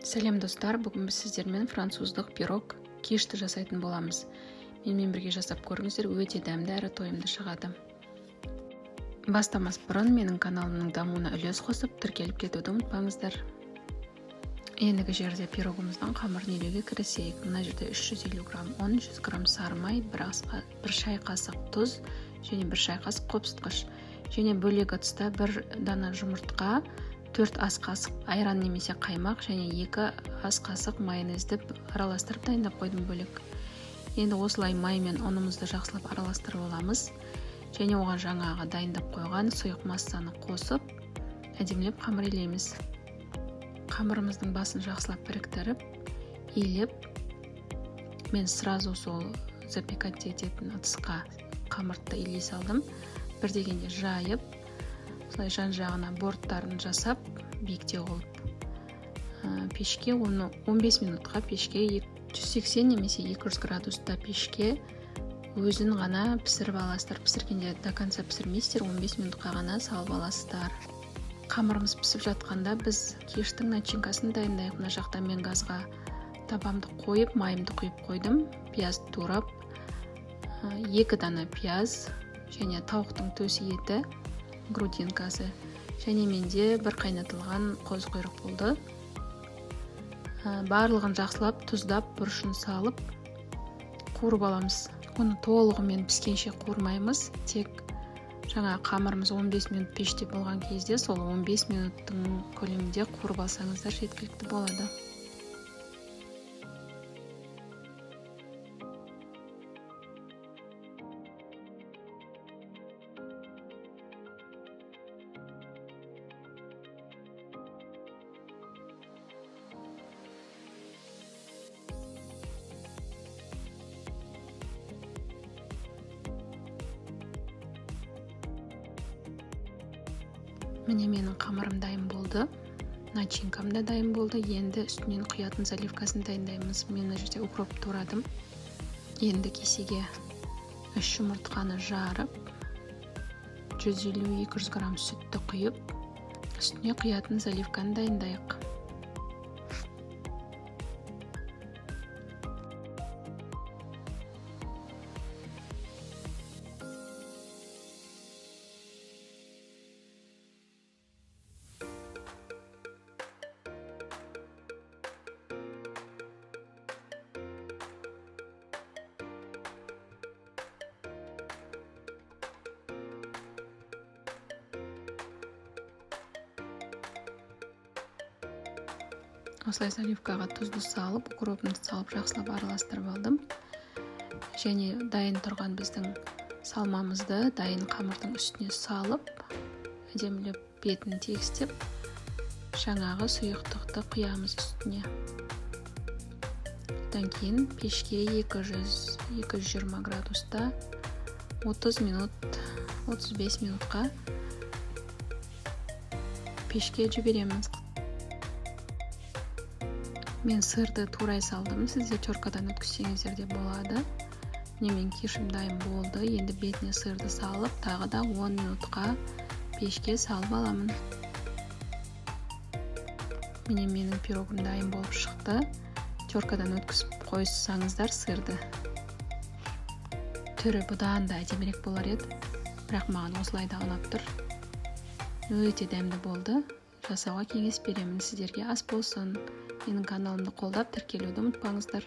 Сәлем достар, бүгін біз сіздермен француздық пирог кишті жасайтын боламыз. Менімен бірге жасап көріңіздер, өте дәмді әрі тойымды шығады. Бастамас бұрын менің каналымның дамуына үлес қосып, тіркеліп кетуді ұмытпаңыздар. Ендігі жерде пирогымыздың қамырын илеуге кірісейік. Мына жерде 350 грамм ұн, 100 грамм сары май, 1 шай қасық тұз және 1 шай қасық қопсытқыш. Және бөлек тұста 1 дана жұмыртқа, 4 ас қасық айран немесе қаймақ және 2 ас қасық майонезді араластырып дайындап қойдым бөлек. Енді осылай май мен ұнымызды жақсылап араластырып аламыз. Және оған жаңағы дайындап қойған сұйық массаны қосып, әдемілеп қамыр илейміз. Қамырымыздың басын жақсылап біріктіріп, илеп, мен сразу сол запекать ететін ыдысқа қамырды илей салдым. Bir дегенде жайып, солай жан-жағына борттарын жасап, биіктеу қылып пешке, оны 15 минутқа пешке 180 немесе 200 градуста пешке өзін ғана пісіріп аласыздар. Пісіргенде до конца пісірмейсіздер, 15 минутқа ғана салып аласыздар. Қамырымыз пісіп жатқанда біз киштің начинкасын дайындайық. Мына жақта мен газға табамды қойып, майымды құйып қойдым. Пияз турап, 2 дана пияз және тауықтың төс еті, грудинкасы. Және менде бір қайнатылған қоз құйрық болды. Барлығын жақсылап, тұздап, бұрышын салып, қуырып аламыз. Оны толығымен піскенше қуырмаймыз. Тек жаңа қамырымыз 15 минут пеште болған кезде сол 15 минуттың көлемінде қуырып алсаңыздар жеткілікті болады. Міне менің қамырым дайын болды, начинкам да дайын болды. Енді үстінен құятын заливкасын дайындаймыз. Мен мына жерде укроп турадым. Енді кесеге 3 жұмыртқаны жарып, 150-200 грамм сүтті құйып, үстіне құятын заливканы дайындайық. Осылай заливкаға тұзды салып, укропны салып, жақсылап араластырып алдым. Және дайын тұрған біздің салмамызды дайын қамырдың үстіне салып, әдемілеп бетін тегістеп, жаңағы сұйықтықты құямыз үстіне. Одан кейін пешке 220 градуста 30 минут, 35 минутқа пешке жібереміз. Мен сырды турай салдым, сізде теркадан өткізсеңіздер де болады. Мен кишім дайын болды. Енді бетіне сырды салып, тағы да 10 минутқа пешке салып аламын. Менің пирогым дайын болып шықты. Теркадан өткізіп қойсаңыздар сырды. Түрі бұдан да әдемірек болар еді. Бірақ маған осылай да ұнап тұр. Өте дәмді болды. Жасауға кеңес беремін сіздерге. Ас болсын. Менің каналымды қолдап тіркелуді ұмытпаңыздар.